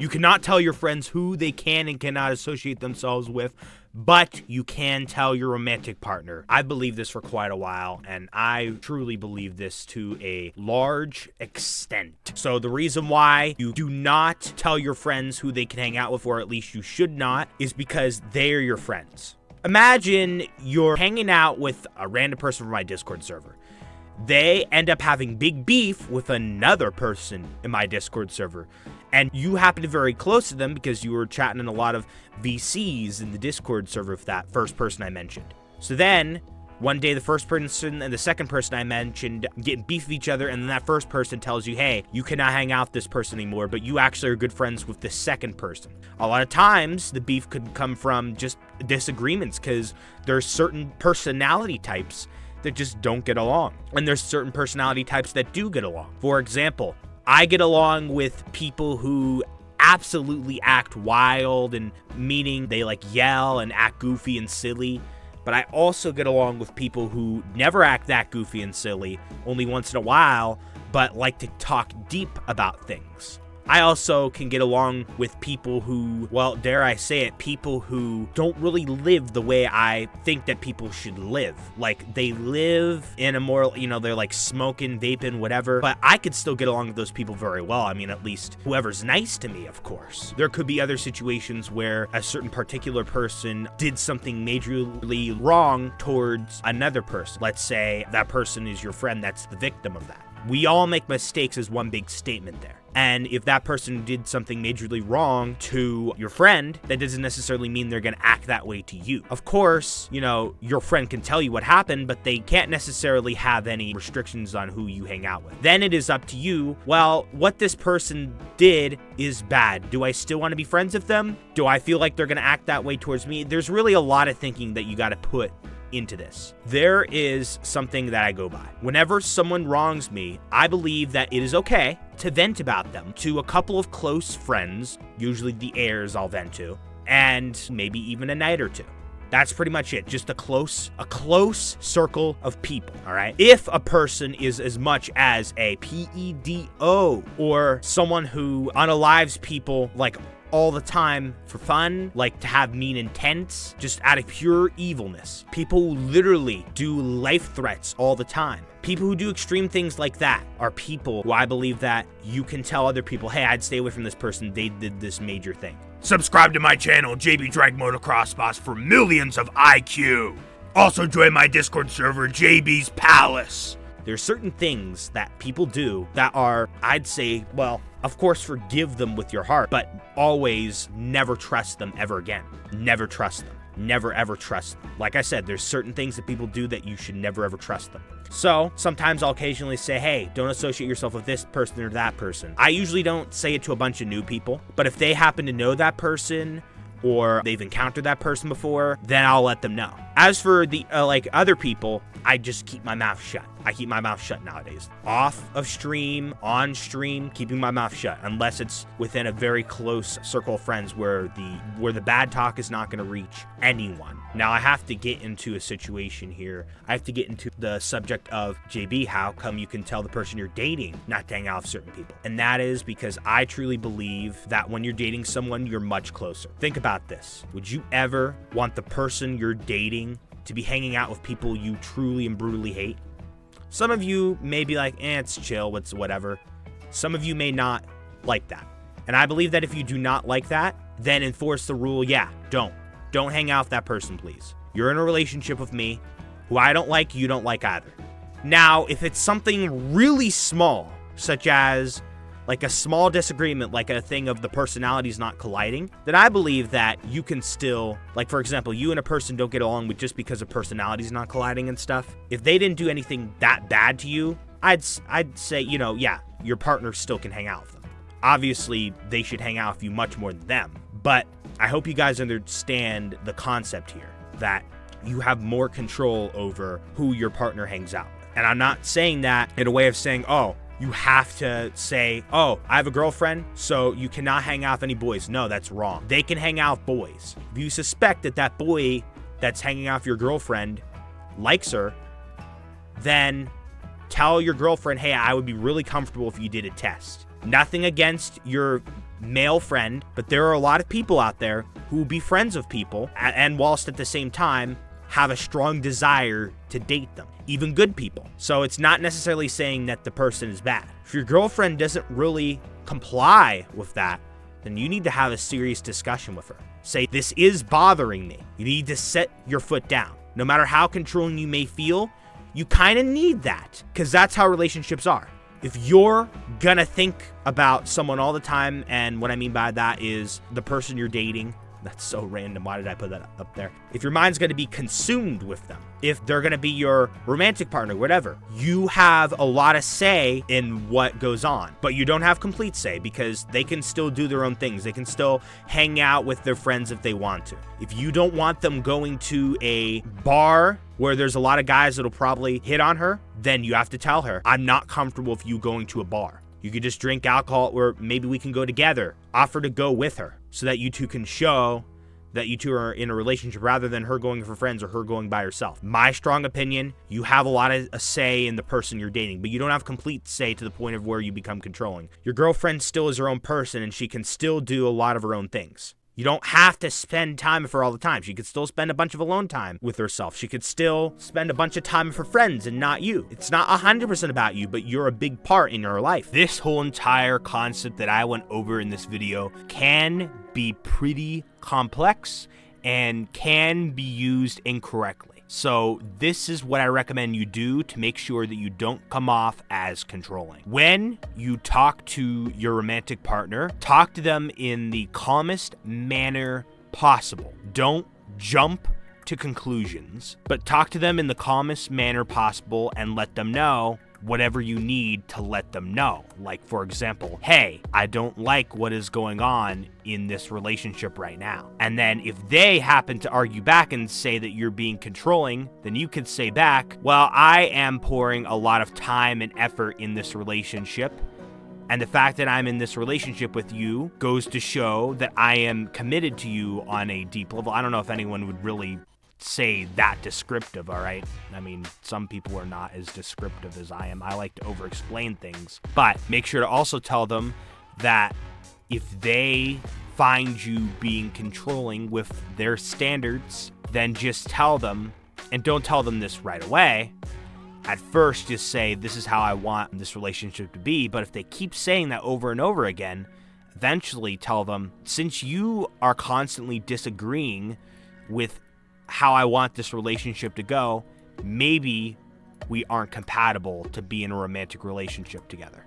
You cannot tell your friends who they can and cannot associate themselves with, but you can tell your romantic partner. I believe this for quite a while, and I truly believe this to a large extent. So the reason why you do not tell your friends who they can hang out with, or at least you should not, is because they're your friends. Imagine you're hanging out with a random person from my Discord server. They end up having big beef with another person in my Discord server, and you happen to be very close to them because you were chatting in a lot of VCs in the Discord server with that first person I mentioned. So then, one day the first person and the second person I mentioned get beef with each other, and then that first person tells you, hey, you cannot hang out with this person anymore, but you actually are good friends with the second person. A lot of times, the beef could come from just disagreements because there's certain personality types that just don't get along, and there's certain personality types that do get along. For example, I get along with people who absolutely act wild, and meaning they like yell and act goofy and silly. But I also get along with people who never act that goofy and silly, only once in a while, but like to talk deep about things. I also can get along with people who, well, dare I say it, people who don't really live the way I think that people should live. Like, they live in a more, they're like smoking, vaping, whatever, but I could still get along with those people very well. I mean, at least whoever's nice to me, of course. There could be other situations where a certain particular person did something majorly wrong towards another person. Let's say that person is your friend that's the victim of that. We all make mistakes is one big statement there. And if that person did something majorly wrong to your friend, that doesn't necessarily mean they're going to act that way to you. Of course, your friend can tell you what happened, but they can't necessarily have any restrictions on who you hang out with. Then it is up to you, well, what this person did is bad. Do I still want to be friends with them? Do I feel like they're going to act that way towards me? There's really a lot of thinking that you got to put into this. There is something that I go by. Whenever someone wrongs me, I believe that it is okay to vent about them to a couple of close friends, usually the heirs I'll vent to, and maybe even a night or two. That's pretty much it. Just a close circle of people, all right? If a person is as much as a PEDO or someone who unalives people like all the time for fun, like to have mean intents, just out of pure evilness. People who literally do life threats all the time. People who do extreme things like that are people who I believe that you can tell other people, hey, I'd stay away from this person. They did this major thing. Subscribe to my channel, JB dragmotoxboss, for millions of IQ. Also join my Discord server, JB's Palace. There's certain things that people do that are, I'd say, well, of course, forgive them with your heart, but always never trust them ever again. Never trust them. Never ever trust them. Like I said, there's certain things that people do that you should never ever trust them. So sometimes I'll occasionally say, hey, don't associate yourself with this person or that person. I usually don't say it to a bunch of new people, but if they happen to know that person or they've encountered that person before, then I'll let them know. As for the other people, I just keep my mouth shut. I keep my mouth shut nowadays. Off of stream, on stream, keeping my mouth shut, unless it's within a very close circle of friends where the bad talk is not going to reach anyone. Now, I have to get into a situation here. I have to get into the subject of, JB, how come you can tell the person you're dating not to hang out with certain people? And that is because I truly believe that when you're dating someone, you're much closer. Think about this. Would you ever want the person you're dating to be hanging out with people you truly and brutally hate? Some of you may be like, it's chill, it's whatever. Some of you may not like that. And I believe that if you do not like that, then enforce the rule, don't hang out with that person, please. You're in a relationship with me. Who I don't like, you don't like either. Now, if it's something really small, such as like a small disagreement, like a thing of the personalities not colliding, then I believe that you can still, like, for example, you and a person don't get along with just because of personalities not colliding and stuff. If they didn't do anything that bad to you, I'd say, your partner still can hang out with them. Obviously, they should hang out with you much more than them. But I hope you guys understand the concept here, that you have more control over who your partner hangs out with. And I'm not saying that in a way of saying, oh, you have to say, oh, I have a girlfriend, so you cannot hang out with any boys. No, that's wrong. They can hang out with boys. If you suspect that boy that's hanging out with your girlfriend likes her, then tell your girlfriend, hey, I would be really comfortable if you did a test. Nothing against your male friend, but there are a lot of people out there who will be friends of people and whilst at the same time have a strong desire to date them, even good people. So it's not necessarily saying that the person is bad. If your girlfriend doesn't really comply with that, then you need to have a serious discussion with her. Say, this is bothering me. You need to set your foot down. No matter how controlling you may feel, you kind of need that, because that's how relationships are. If you're gonna think about someone all the time, and what I mean by that is the person you're dating, that's so random, why did I put that up there? If your mind's gonna be consumed with them, if they're gonna be your romantic partner, whatever, you have a lot of say in what goes on, but you don't have complete say because they can still do their own things. They can still hang out with their friends if they want to. If you don't want them going to a bar where there's a lot of guys that'll probably hit on her, then you have to tell her, I'm not comfortable with you going to a bar. You could just drink alcohol, or maybe we can go together. Offer to go with her so that you two can show that you two are in a relationship rather than her going for friends or her going by herself. My strong opinion, you have a lot of a say in the person you're dating, but you don't have complete say to the point of where you become controlling. Your girlfriend still is her own person and she can still do a lot of her own things. You don't have to spend time with her all the time. She could still spend a bunch of alone time with herself. She could still spend a bunch of time with her friends and not you. It's not 100% about you, but you're a big part in her life. This whole entire concept that I went over in this video can be pretty complex and can be used incorrectly. So this is what I recommend you do to make sure that you don't come off as controlling. When you talk to your romantic partner, talk to them in the calmest manner possible. Don't jump to conclusions, but talk to them in the calmest manner possible and let them know whatever you need to let them know. Like, for example, hey, I don't like what is going on in this relationship right now. And then if they happen to argue back and say that you're being controlling, then you could say back, well, I am pouring a lot of time and effort in this relationship. And the fact that I'm in this relationship with you goes to show that I am committed to you on a deep level. I don't know if anyone would really say that descriptive, all right? I mean, some people are not as descriptive as I am. I like to over-explain things, but make sure to also tell them that if they find you being controlling with their standards, then just tell them, and don't tell them this right away. At first, just say, this is how I want this relationship to be, but if they keep saying that over and over again, eventually tell them, since you are constantly disagreeing with how I want this relationship to go, maybe we aren't compatible to be in a romantic relationship together.